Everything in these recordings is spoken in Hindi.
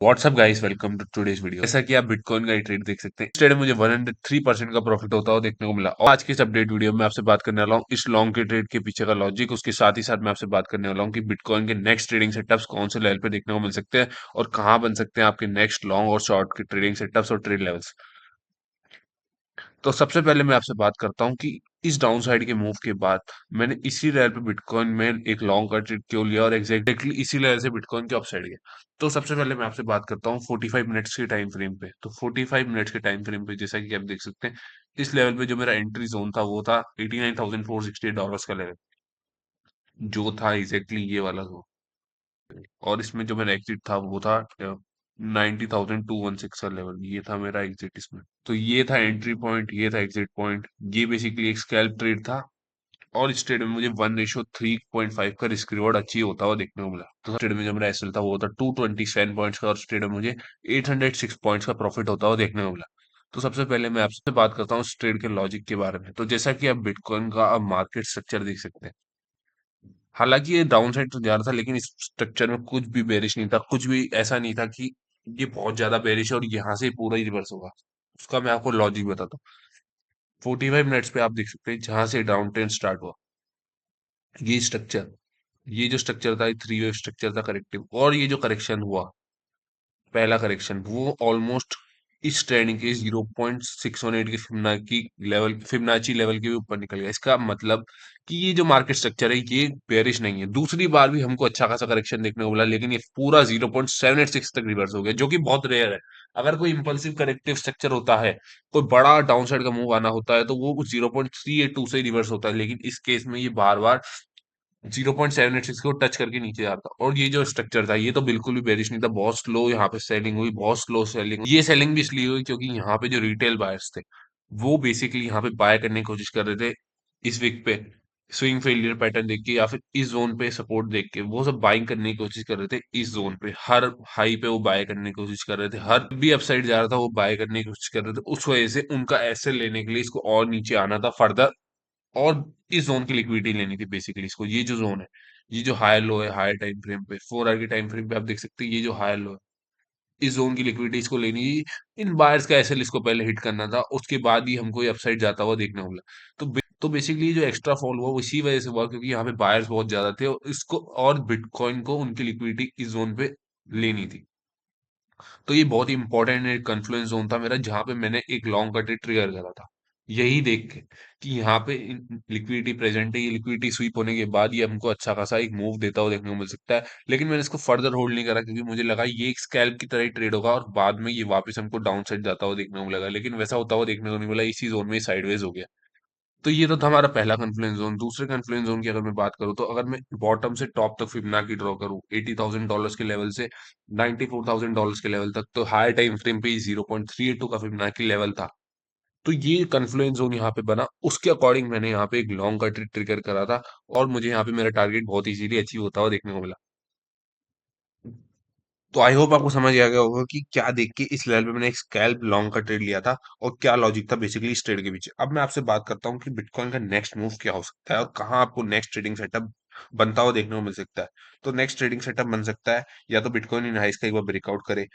WhatsApp guys, welcome to today's video. जैसा कि आप बिटकॉइन का ट्रेड देख सकते हैं, इस ट्रेड में मुझे 103% का प्रॉफिट होता हुआ देखने को मिला। और आज की इस अपडेट वीडियो में आपसे बात करने वाला हूँ इस लॉन्ग के ट्रेड के पीछे का लॉजिक। उसके साथ ही साथ मैं आपसे बात करने वाला हूँ कि बिटकॉइन के नेक्स्ट ट्रेडिंग सेटअप्स कौन से लेवल पे देखने को मिल सकते हैं और कहाँ बन सकते हैं आपके नेक्स्ट लॉन्ग और शॉर्ट के ट्रेडिंग सेटअप्स और ट्रेड लेवल्स। तो सबसे पहले मैं आपसे बात करता हूँ कि इस डाउन साइड के मूव के बाद मैंने इसी लेवल पे बिटकॉइन में एक लॉन्ग का ट्रेड क्यों लिया और एग्जैक्टली इसी लेवल से बिटकॉइन के अपसाइड गया। तो सबसे पहले मैं आपसे बात करता हूँ 45 मिनट्स के टाइम फ्रेम पे। तो 45 मिनट्स के टाइम फ्रेम पे जैसा कि आप देख सकते हैं, इस लेवल पे जो मेरा एंट्री जोन था वो था $89,468 का लेवल, जो था एग्जैक्टली ये वाला जोन। और इसमें जो मेरा एग्जिट था वो था 90,216 का लेवल, ये था मेरा एग्जिट इसमें। तो ये था एंट्री पॉइंट, ये था एग्जिट पॉइंट। ये बेसिकली एक स्कैल्प ट्रेड था और इस ट्रेड में मुझे 1:3.5 का रिस्क रिवॉर्ड अचीव होता हुआ देखने को मिला। तो ट्रेड में जो मेरा एसएल था वो था 227 पॉइंट्स का और इस ट्रेड में मुझे 806 पॉइंट्स का प्रॉफिट होता हुआ देखने को मिला। तो सबसे पहले मैं आपसे बात करता हूँ इस ट्रेड के लॉजिक के बारे में। तो जैसा कि आप बिटकॉइन का अब मार्केट स्ट्रक्चर देख सकते हैं, हालांकि ये डाउन साइड तो जा रहा था लेकिन इस स्ट्रक्चर में कुछ भी बेरिश नहीं था, कुछ भी ऐसा नहीं था कि ये बहुत ज्यादा बेरिश है और यहाँ से पूरा ही रिवर्स होगा। उसका मैं आपको लॉजिक बताता हूँ। 45 मिनट्स पे आप देख सकते हैं जहां से डाउन ट्रेंड स्टार्ट हुआ, ये स्ट्रक्चर, ये जो स्ट्रक्चर था, ये थ्री वेव स्ट्रक्चर था करेक्टिव। और ये जो करेक्शन हुआ, पहला करेक्शन, वो ऑलमोस्ट इस ट्रेंड के 0.618 के फिबोनाची लेवल के भी ऊपर निकल गया। इसका मतलब कि ये जो मार्केट स्ट्रक्चर है ये बेरिश नहीं है। दूसरी बार भी हमको अच्छा खासा करेक्शन देखने को मिला लेकिन ये पूरा 0.786 तक रिवर्स हो गया, जो कि बहुत रेयर है। अगर कोई इंपल्सिव करेक्टिव स्ट्रक्चर होता है, कोई बड़ा डाउनसाइड का मूव आना होता है, तो वो 0.382 से ही रिवर्स होता है, लेकिन इस केस में ये बार बार 0.786 को टच करके नीचे आता। और ये जो स्ट्रक्चर था ये तो बिल्कुल भी बेरिश नहीं था, बहुत स्लो यहाँ पे सेलिंग हुई, बहुत स्लो सेलिंग। ये सेलिंग भी इसलिए हुई क्योंकि यहाँ पे जो रिटेल बायर्स थे वो बेसिकली यहाँ पे बाय करने की कोशिश कर रहे थे। इस वीक पे स्विंग फेलियर पैटर्न देख के या फिर इस जोन पे सपोर्ट देख के वो सब बाइंग करने की कोशिश कर रहे थे। इस जोन पे हर हाई पे वो बाय करने की कोशिश कर रहे थे, हर भी अपसाइड जा रहा था वो बाय करने की कोशिश कर रहे थे। उस वजह से उनका एसएल लेने के लिए इसको और नीचे आना था फर्दर, और इस जोन की लिक्विडिटी लेनी थी बेसिकली इसको। ये जो जोन है, ये जो हाई लो है, हाई टाइम फ्रेम पे 4 आवर के टाइम फ्रेम पे आप देख सकते हैं, ये जो हाई लो है, इस जोन की लिक्विडिटी इसको लेनी थी। इन बायर्स का एसएल इसको पहले हिट करना था, उसके बाद ही हमको ये अपसाइड जाता हुआ देखने को मिला। तो बेसिकली जो एक्स्ट्रा फॉल हुआ वो इसी वजह से हुआ क्योंकि यहाँ पे बायर्स बहुत ज्यादा थे और इसको और बिटकॉइन को उनकी लिक्विडिटी इस जोन पे लेनी थी। तो ये बहुत ही इंपॉर्टेंट एक कन्फ्लुएंस जोन था मेरा, जहां पे मैंने एक लॉन्ग कट ट्रिगर करा था, यही देख के कि यहाँ पे लिक्विडिटी प्रेजेंट है। ये लिक्विडिटी स्वीप होने के बाद ये हमको अच्छा खासा एक मूव देता हुआ देखने को मिल सकता है, लेकिन मैंने इसको फर्दर होल्ड नहीं करा क्योंकि मुझे लगा ये एक स्कैल्प की तरह ही ट्रेड होगा और बाद में ये वापस हमको डाउन साइड जाता हुआ देखने को मिलेगा, लेकिन वैसा होता हुआ देखने को नहीं मिला। इसी जोन में साइडवेज हो गया। तो ये तो था हमारा पहला कॉन्फ्लुएंस जोन। दूसरे कॉन्फ्लुएंस जोन की अगर मैं बात करूँ, तो अगर मैं बॉटम से टॉप तक फिबोनाची ड्रॉ करूँ $80,000 के लेवल से $94,000 के लेवल तक, तो हाई टाइम फ्रेम पे 0.382 का फिबोनाची लेवल था। तो ये कॉन्फ्लुएंस जोन यहाँ पे बना, उसके अकॉर्डिंग मैंने यहाँ पे एक लॉन्ग का ट्रिगर करा था और मुझे यहाँ पे मेरा टारगेट बहुत इजीली अचीव होता हुआ देखने को मिला। तो आई होप आपको समझ आ गया होगा कि क्या देख के इस लेवल पे मैंने एक स्कैल्प लॉन्ग का ट्रेड लिया था और क्या लॉजिक था बेसिकली इस ट्रेड के पीछे। अब मैं आपसे बात करता हूँ कि बिटकॉइन का नेक्स्ट मूव क्या हो सकता है और कहाँ आपको नेक्स्ट ट्रेडिंग सेटअप बनता हुआ देखने को मिल सकता है। तो नेक्स्ट ट्रेडिंग सेटअप बन सकता है या तो बिटकॉइन इन हाइस का एक बार ब्रेकआउट करे,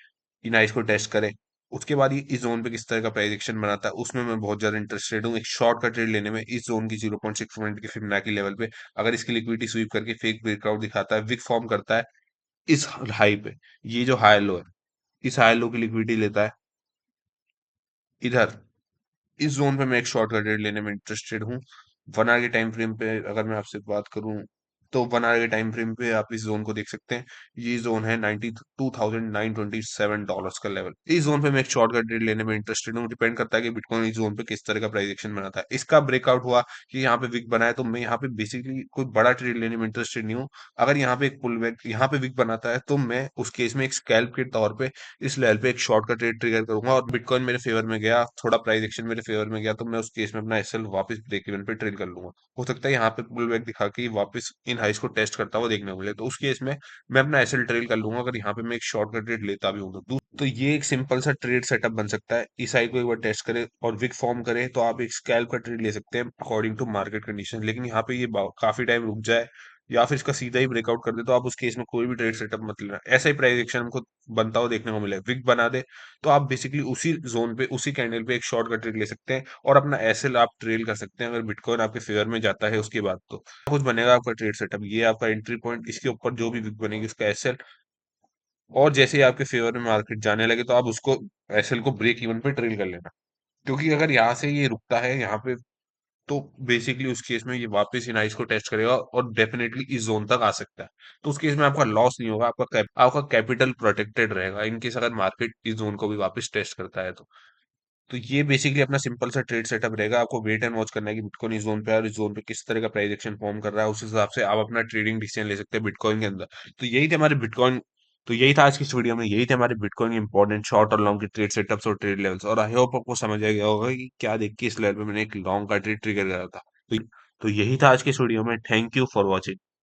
इन हाइस को टेस्ट करे, उसके बाद ये इस जोन पे किस तरह का प्राइस एक्शन बनाता है उसमें मैं बहुत ज्यादा इंटरेस्टेड हूँ। एक शॉर्ट का ट्रेड लेने में इस जोन की 0.6 मिनट के फिबोनाची लेवल पे अगर इसकी लिक्विडिटी स्वीप करके फेक ब्रेकआउट दिखाता है, विक फॉर्म करता है इस हाई पे, ये जो हाई लो है, इस हाई लो की लिक्विडिटी लेता है इधर, इस जोन पे मैं एक शॉर्ट का ट्रेड लेने में इंटरेस्टेड हूँ। 1 आवर के टाइम फ्रेम पे अगर मैं आपसे बात करूँ, तो 1 आवर के टाइम फ्रेम पे आप इस जोन को देख सकते हैं। ये जोन है $92,927 का लेवल। इस जोन पे मैं एक शॉर्ट का ट्रेड लेने में इंटरेस्टेड हूँ। डिपेंड करता है कि बिटकॉइन इस जोन पे किस तरह का प्राइस एक्शन बनाता है। इसका ब्रेकआउट हुआ कि यहाँ पे विक बनाया, तो मैं यहाँ पे बेसिकली कोई बड़ा ट्रेड लेने में इंटरेस्टेड नहीं हूँ। अगर यहाँ पे एक पुल बैक, यहाँ पे विक बनाता है, तो मैं उस केस में एक स्कैल्प के तौर पे इस लेवल पे एक शॉर्ट का ट्रेड ट्रिगर करूंगा और बिटकॉइन मेरे फेवर में गया, थोड़ा प्राइस एक्शन मेरे फेवर में गया, तो मैं उस केस में अपना एसएल वापस ब्रेक इवन पे ट्रेड कर लूंगा। हो सकता है यहाँ पे पुल बैक दिखा के वापस इन हाइस को टेस्ट करता हुआ देखने को मिले, तो उस केस में मैं अपना एसएल ट्रेड कर लूंगा अगर यहाँ पे मैं एक शॉर्ट का ट्रेड लेता भी हूँ तो ये एक सिंपल सा ट्रेड सेटअप बन सकता है। इस हाई को एक बार टेस्ट करे और विक फॉर्म करे तो आप एक स्कैल्प का ट्रेड ले सकते हैं अकॉर्डिंग टू मार्केट कंडीशन। लेकिन यहाँ पे ये काफी टाइम रुक जाए या फिर इसका सीधा ही ब्रेकआउट कर दे, तो आप उस केस में कोई भी ट्रेड सेटअप मत लेना। ऐसा ही प्राइस एक्शन हमको बनता हुआ देखने को मिला है। विक बना दे तो आप बेसिकली उसी जोन पे, उसी कैंडल पे एक शॉर्ट का ट्रेड ले सकते हैं और अपना एसएल आप ट्रेल कर सकते हैं, अगर बिटकॉइन आपके फेवर में जाता है उसके बाद। तो कुछ बनेगा आपका ट्रेड सेटअप, ये आपका एंट्री पॉइंट, इसके ऊपर जो भी विक बनेगी उसका एसएल, और जैसे ही आपके फेवर में मार्केट जाने लगे तो आप उसको, एसएल को ब्रेक इवन पे ट्रेल कर लेना। क्योंकि अगर यहाँ से ये रुकता है यहाँ पे, तो बेसिकली उस केस में ये वापस इन हाइस को टेस्ट करेगा और डेफिनेटली इस जोन तक आ सकता है। तो उस केस में आपका लॉस नहीं होगा, आपका कैपिटल प्रोटेक्टेड रहेगा इन केस अगर मार्केट इस जोन को भी वापस टेस्ट करता है तो। तो ये बेसिकली अपना सिंपल सा ट्रेड सेटअप रहेगा। आपको वेट एंड वॉच करना है कि बिटकॉइन इस जोन पे है और इस जोन पे किस तरह का प्राइस एक्शन फॉर्म कर रहा है, उस हिसाब से आप अपना ट्रेडिंग डिसीजन ले सकते हैं बिटकॉइन के अंदर। तो यही थे हमारे बिटकॉइन तो यही था आज की इस वीडियो में, यही थे हमारे बिटकॉइन के इंपॉर्टेंट शॉर्ट और लॉन्ग के ट्रेड सेटअप्स और ट्रेड लेवल्स, और आई होप आपको समझ आ गया होगा कि क्या देख के इस लेवल पे मैंने एक लॉन्ग का ट्रेड ट्रिगर करा था। तो, तो यही था आज की इस वीडियो में। Thank you for watching.